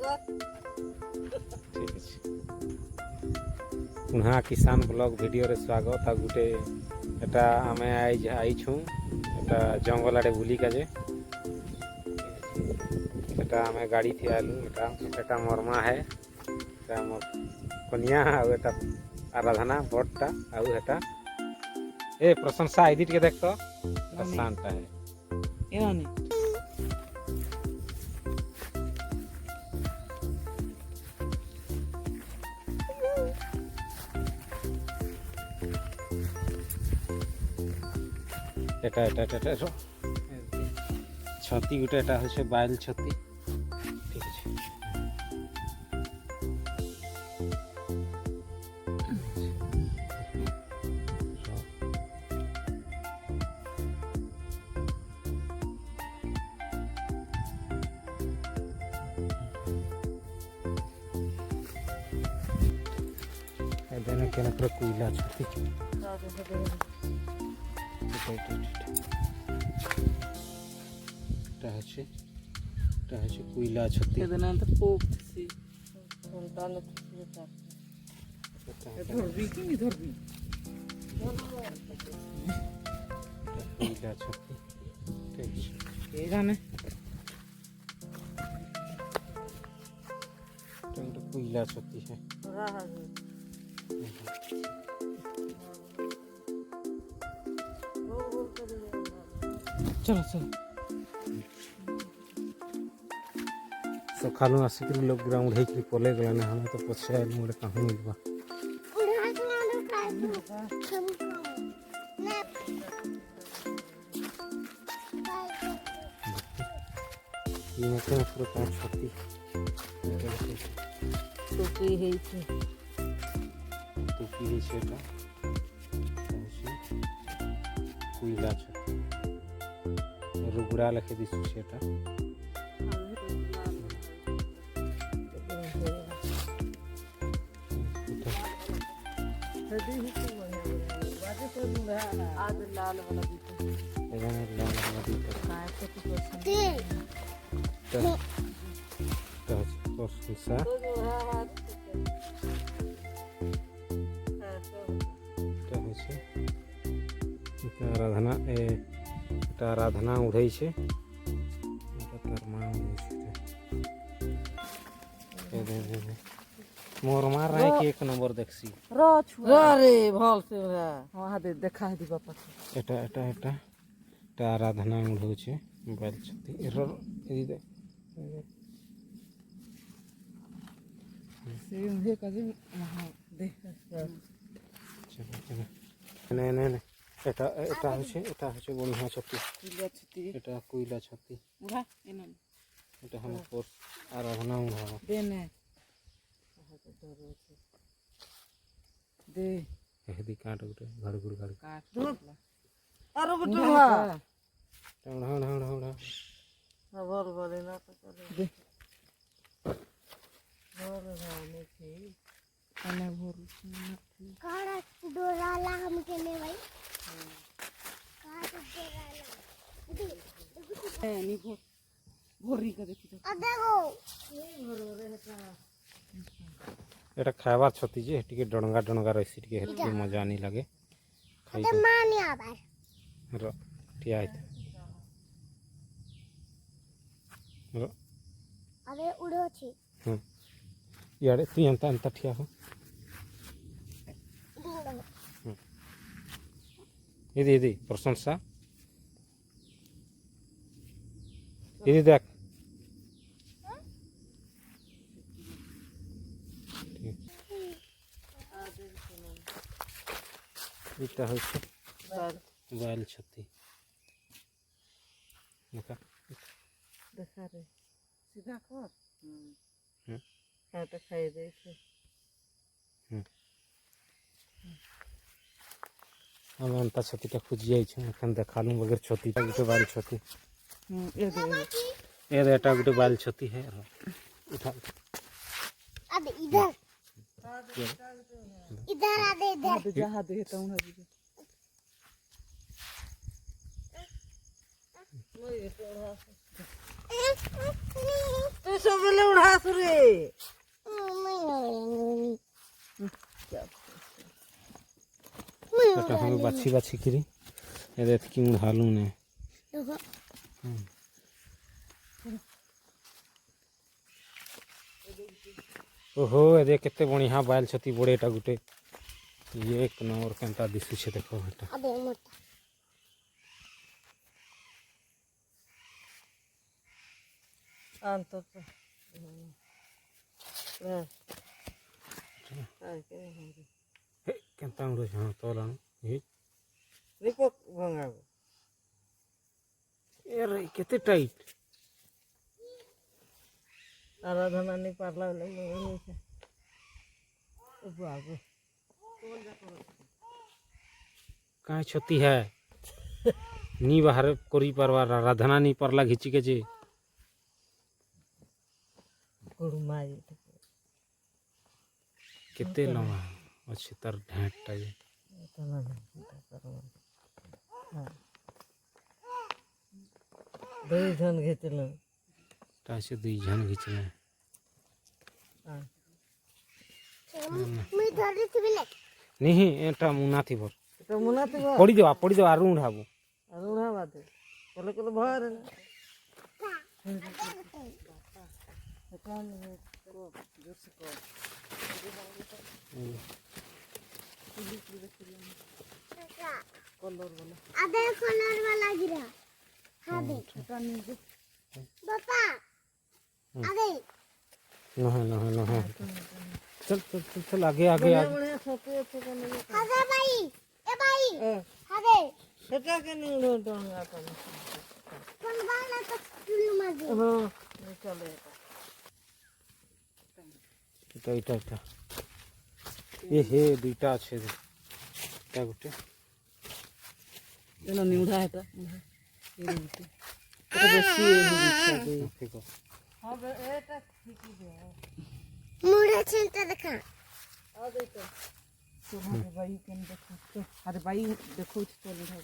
ठीक আছে पुनः किसान ब्लॉग वीडियो रे स्वागत आ गुटे एटा आमे आइछू एटा जंगल आड़े बुली काजे एटा आमे गाड़ी थी आलू एटा मोरमा है एटा मोर कन्या आ एटा आराधना बटटा आ एटा ए प्रशंसा आईडी के देख तो शांता है यानी এটা ছতি গোটে এটা হচ্ছে বাইল ছতি ঠিক আছে এখানে কেন পুরো কুইলা ছতি এটা হচ্ছে কুইলা ছতি এদনান্ত পোপসি সন্তান ধরবি কি ধরবি কুইলা ছতি ঠিক আছে এই জানে এটা কুইলা ছতি है चलो चलो सकालू आसिक लोग ग्राउंड है पले गलाने हमें तो पछे आइल मोरे कहाँ मिलवा ये मत पूरा पांच छत्ती टोपी है टोपी है सेटा कुइला छत्ती रुगुड़ा लेके दिसु सेटा आज लाल वाला आराधना आराधना उड़े मोर मार रहा है कि एक नंबर देखसी रे भल से वहां दे देखा है दी बापा एटा एटा एटा एटा आराधना उड़े मोबाइल छती एरर एदी दे सेम है काजे वहां देख चलो चलो ने ने ने एटा एटा होचे बढ़िया छती कुइला छती एटा कुइला छती उड़ा एना एटा हम कोर्स आराधना उड़ा देने दे एदी काट उठे घड़गुड़ घड़ काट अरे बटवा उड़ा उड़ा उड़ा उड़ा बोल बोले ना तो दे बोल राने थी अने बोल काड़ा डोराला हम केने भाई काड़ा डोराला ए नी भोरी का देखी तो आ देखो एटा खाइबार छती जे टिके डणगा डणगा रसी टिके हेतु मजा नहीं लगे खाई अरे मानी आबार र ठिया आइत र अरे उड़ो छी यारे तू अंत अंत ठिया हो इदी प्रशंसा इदी देख इटा होइछे मोबाइल छती देखा देखा रे सीधा कर हाँ तो खाई दे हम अंता छती का खोज जाई छ एखन देखालू बगैर छती गुटे बाल छती ये दे एटा गुटे बाल छती है उठा अब इधर इधर आ दे इधर जहाँ देता हूँ तो सब ले उड़ा सुरे ବାଛି ବାଛି କିରି ଏବେ ଏତିକି ଉଢ଼ାଲୁ ନେ देखो ओहो ए केते बढ़िया बाइल छती बड़ेटा गुटे ये एक नंबर केनता दिसुछे देखो बेटा अबे मोटा अंत तो हे केनता उड़ो हां तोला हे रिपोर्ट भंगा ए रे केते टाइट आराधना नहीं पारला नहीं से बाबू काहे छती है नी बाहर करी परवा राधना नी परला घिची के जे गुड़माई केते लम्बा अच्छे तर ढेंटटा जे इतना नहीं करो हां दो जन घेतलो तासे दुई जन घिचले हां मैं धरी थी बिले नहीं एटा मुना थी भर तो मुना तो पड़ी दो आरू उठाबो अरुणा बात कल कल भर अबे कलर वाला गिरा हाँ दे पापा अबे न है चल चल चल चल आगे आगे आगे बढ़िया छोटे छोटे करने अबे भाई ए भाई ए अबे छोटा के नहीं लो डोंगा कर कौन वाला तो चुल मार दे हां चले इटा इटा ये हे दुईटा अच्छे क्या गुटे चलो निउड़ा है तो बेसी है ठीक है हां एटा ठीक है मुड़े चिंता देखा आ देखो तुम्हारे भाई के देखो अरे भाई देखो तो नहीं है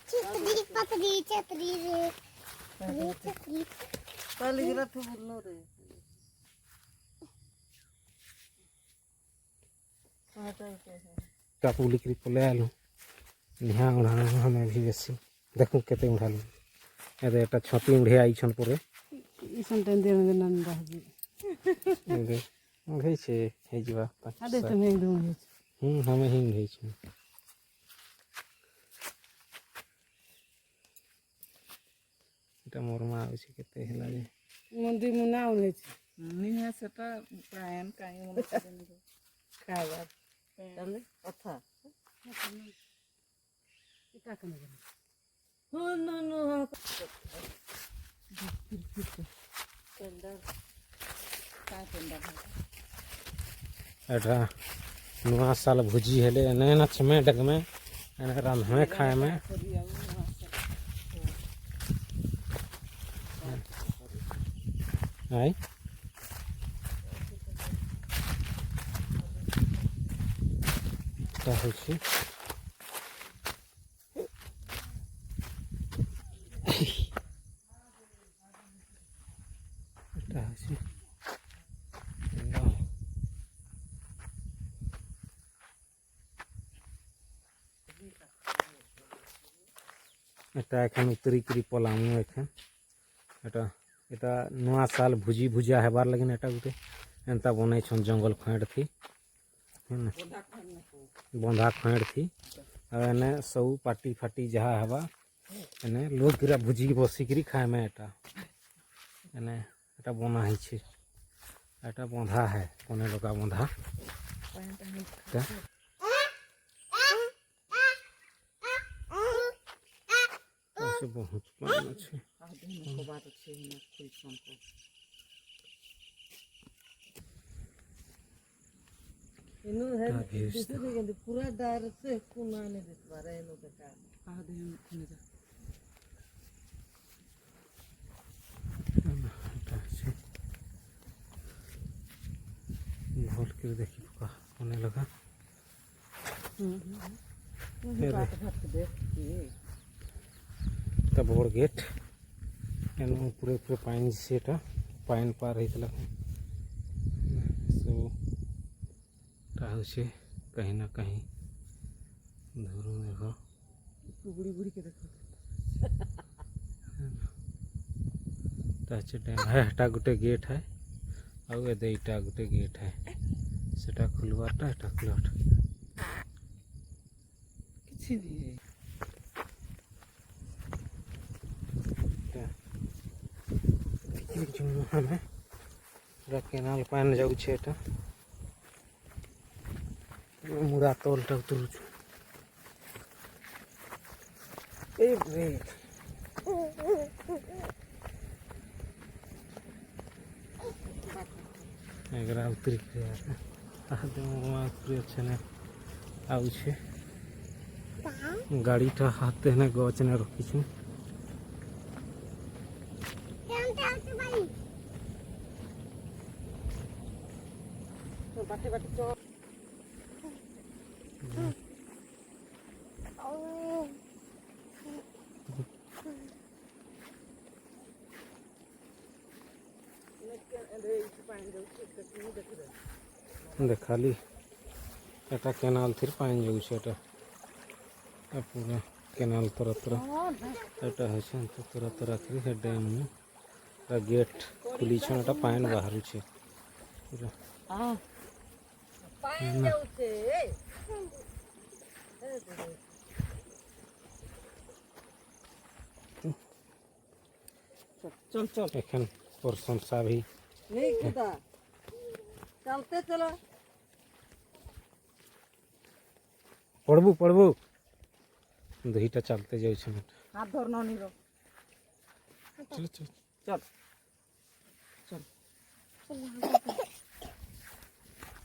चितरी पतरी चितरी रे चितरी पहले गिरा तो बोलो रे टापू लिखरी पले आलू निहा उड़ाना हमें भी बेसी देखो केते उड़ालू एदे एटा छती उड़े आई छन परे ई संटेन दे नंदा जी एदे उड़े छे हे जीवा अरे तुम एक दो हमें ही उड़े छे एटा मोरमा आवे छे केते हेला जे मंदी मुना उड़े छे नहीं है सेटा प्रायन काई मुना खावा चले अच्छा इका कने हो नो नो टेंडर का टेंडर एटा नुआ साल भुजी हेले ने न छमे डग में एने रांधमे खाए में आई ता होछि ता होछि এটা এখন উতরি করি পলামু এখন এটা এটা নয়া সাল ভুজি ভুজা হেবার লাগিন এটা গুটে এন্তা বনাই ছন জঙ্গল খয়েড থি बंधा खैड़ थी और एने सब पार्टी फाटी जहाँ हवा एने लोग गिरा भुजी बसिकी खाए में एटा एने एटा बना ही छे एटा बंधा है कोने लगा बंधा ऐसे बहुत पानी छे इनो है दूसरे के पूरा दार से कुना ने दिस बारे इनो का आ दे कुने जा भोल के देखी का होने लगा बात भात देख तब और गेट एनो पूरे पूरे पानी सेटा पानी पार रही सब कहीं ना कहीं धुरू देखो बुढ़ी बुढ़ी के देखो टाचे डैम है हेटा गुटे गेट है आउ एदे इटा गुटे गेट है सेटा खुलवाटा हेटा खुलवाटा किसी नहीं हमें केनाल पान जाऊ छे एटा मुरा तोलटा उतरू छु ए ब्रेक एकरा उतरी के आदे मोमा उतरी अच्छे ने आउ छे गाड़ी टा हाथे ने गच ने रखी छु बाटे बाटे चो देखाली एटा केनाल थिर पाइन जाऊ छे एटा पूरा केनाल तरह तरह एटा है छे तो तरह तरह करी है डैम में गेट खुली छे एटा पाइन बाहर छे पूरा हां पाइन जाऊ छे चल चल एखन प्रशंसा भी नहीं खुदा चलते चलो पड़बू पड़बू दहीटा चलते जाऊ छे हाथ धरना नहीं रो चल चल चल चल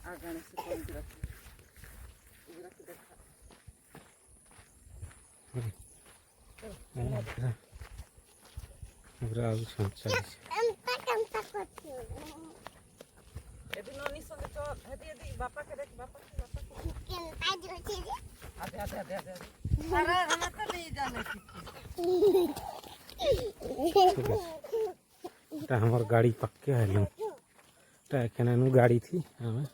आगे से कोई रख इधर से देखा एकरा आउ छे चल कंता करती हूँ यदि नोनी संगे तो यदि बापा के देख बापा के कंता जो चीज़ आधे आधे आधे आधे अरे हम तो नहीं जाने ता हमर गाड़ी पक्के आलू ता एखन नु गाड़ी थी हमें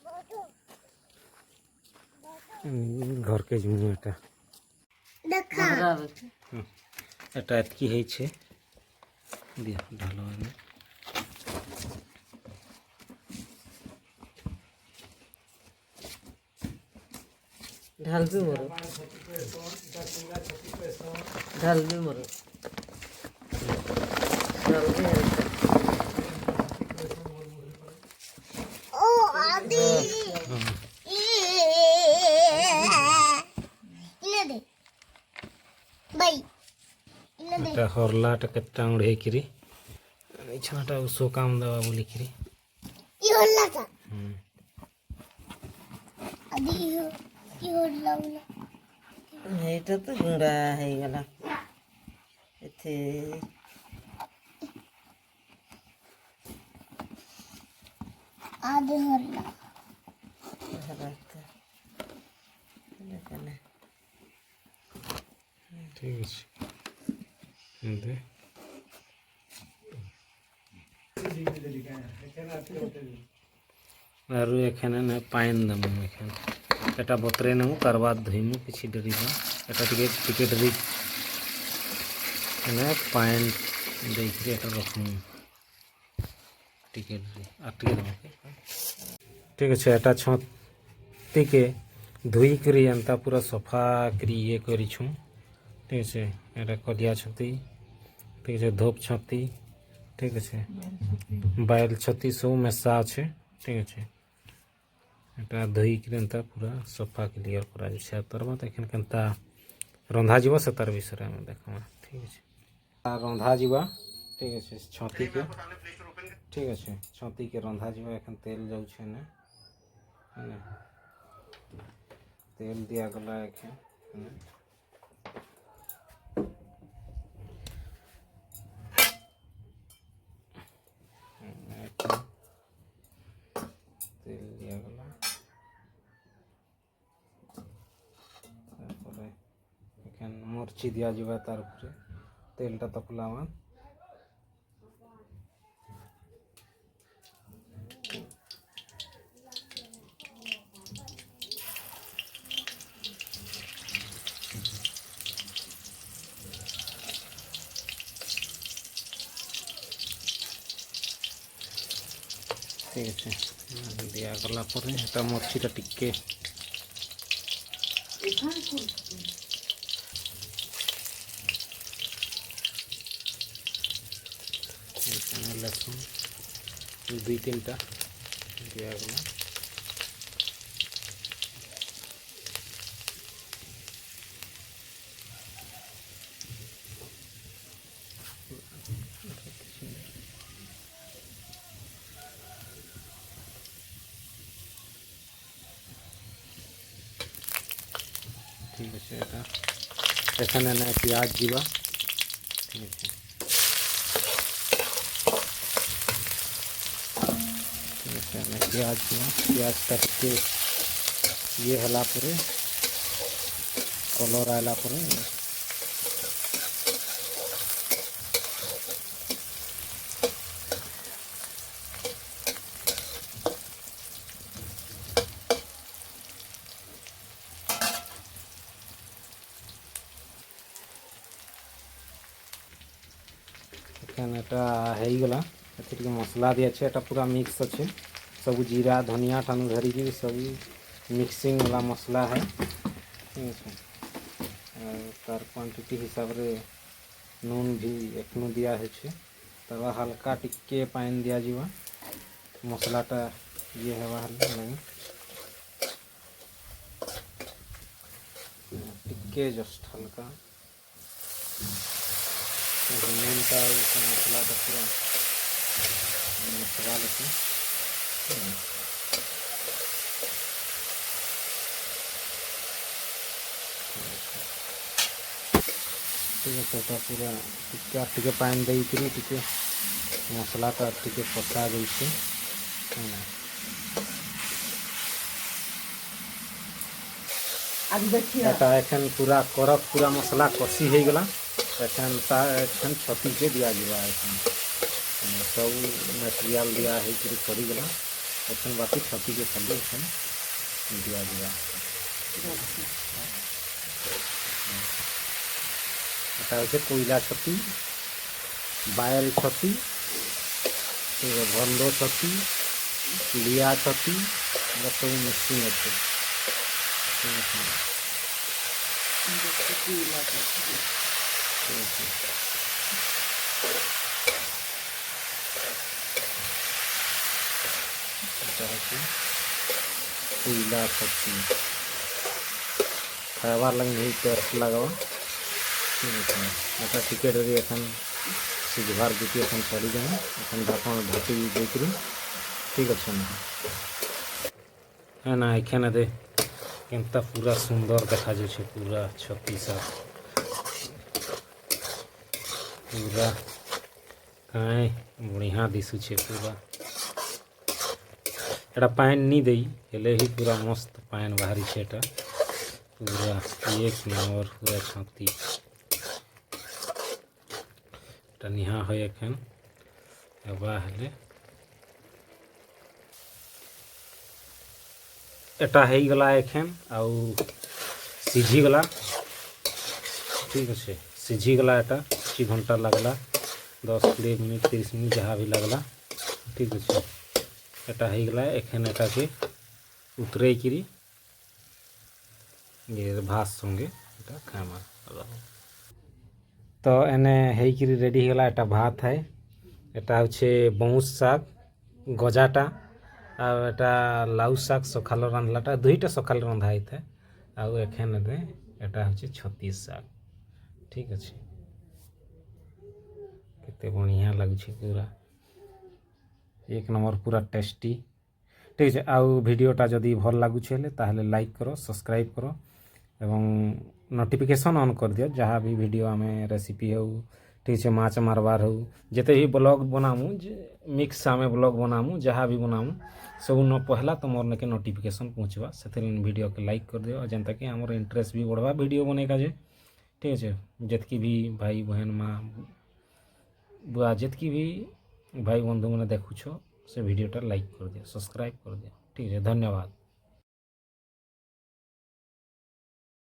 घर के जुमू एटा देखा एटा एतकी है छे दिया ढालो में ढाल भी मरो ढाल भी मरो ढाल भी ओ आदि इन्हें दे भाई इन्हें दे एटा हरला टा केटा उड़े करी छाटा उसो काम दवा बोली करी ये होला था आदि ये होला होला এইটা তো গুঁড়া হয়ে গেল এতে आदि होला ठीक है एंदे आरु एखने ने पाइन दमु एखन एटा बतरे नमु करबाद धुइमु किछि डरी बा एटा टिके डरी ने पाइन देख एटा रखमु टिके डरी आटिके दमु ठीक है एटा छती के धुई करी अंता पूरा सफा करी ये करी छु ठीक है एटा कलिया छती ठीक है धोप छती ठीक है बैल छती सब मेसा अच्छे ठीक है एटा धोई के पूरा सफा क्लियर करा तार बाद एखन केनता रंधा जीव से तार विषय में देखा ठीक है रंधा जीवा ठीक है छती के ठीक है छती के रंधा जीवा एखन तेल जाऊ छे ने तेल दिया गला एखन तेल दिया गला एखन मरची दिया जावा तार ऊपर तेलटा तपला बाद ठीक अच्छे दिगला मछीटा टिके लसुन 2-3टा दिगला ठीक अच्छे एखने ना प्याज जीवा ठीक अच्छे प्याज प्याज काटके ये हला परे कलर आला परे गला मसला दी अच्छे पूरा मिक्स अच्छे सब जीरा धनिया ठानु धरिकी सब मिक्सिंग वाला मसला है ठीक है तार क्वांटिटी हिसाब रे नून भी एकनु दिया है तब हल्का टिके पानी दिया जीवा मसलाटा ये है नहीं टिके जस्ट हल्का नून का मसला का पूरा मसला लेते ठीक है तो पूरा टिके पानी देकरी टिके मसलाटा टिके पसा जाइए एखन पूरा करक पूरा मसला कषी हो गला एखन छती के दिया जीवा सब मटेरियल दिया है सरीगला एखन बाकी छती के खाली एखन दिया जीवा এটা कोयला छती बायल छती भंडो छती लिया छती सब मिक्सिंग अच्छे कोयला छती खाबार लगे नहीं टेस्ट लगा अच्छा टिकेट एखन सिझवार देती एखन चली जाए एखन ढाकन ढाकी देकरी ठीक अच्छे है ना एखन दे केनता पूरा सुंदर देखा जाए पूरा छत्ती साफ पूरा कहीं बढ़िया दिशुचे पूरा एटा पानी नहीं दई हेले ही पूरा मस्त पानी बाहरी छे एटा पूरा एक नंबर पूरा छत्ती एटा निहा है एखन एबा हेले एटा है गला एखन आउ सीझी गला ठीक अच्छे सीझी गला एटा 2 घंटा लगला 10-20 मिनट 30 मिनट जहाँ भी लगला ठीक अच्छे एटा है गला एखन एटा के उतरे करी ये भात संगे एटा खामा तो एने है करी रेडी गला एटा भात है एटा होचे बाउंस साग गजाटा आउ एटा लाउ साग सकाल रांधलाटा दुईटा सकाल रंधा होता है आउ एखन एटा होचे छत्ती साग ठीक अच्छे केते बढ़िया लगुचे पूरा एक नंबर पूरा टेस्टी ठीक है आउ वीडियोटा जदि भल लगुचे ताहले लाइक करो सब्सक्राइब करो एवं नोटिफिकेशन ऑन कर दियो जहाँ भी वीडियो आम रेसिपी हो ठीक है माछ मारबार हो जिते भी ब्लॉग बनामु मिक्स आम ब्लॉग बनामु जहाँ भी बनामु सब न पहला तो मोर के नोटिफिकेशन पहुँचवा से वीडियो के लाइक कर दियो जेनता कि आमर इंटरेस्ट भी बढ़वा वीडियो बनेगा जे ठीक है जितकी भी भाई बहन माँ बुआ जितकी भी भाई बंधु मैंने देखुछ से वीडियोटा लाइक कर दियो सब्सक्राइब कर दियो ठीक है धन्यवाद।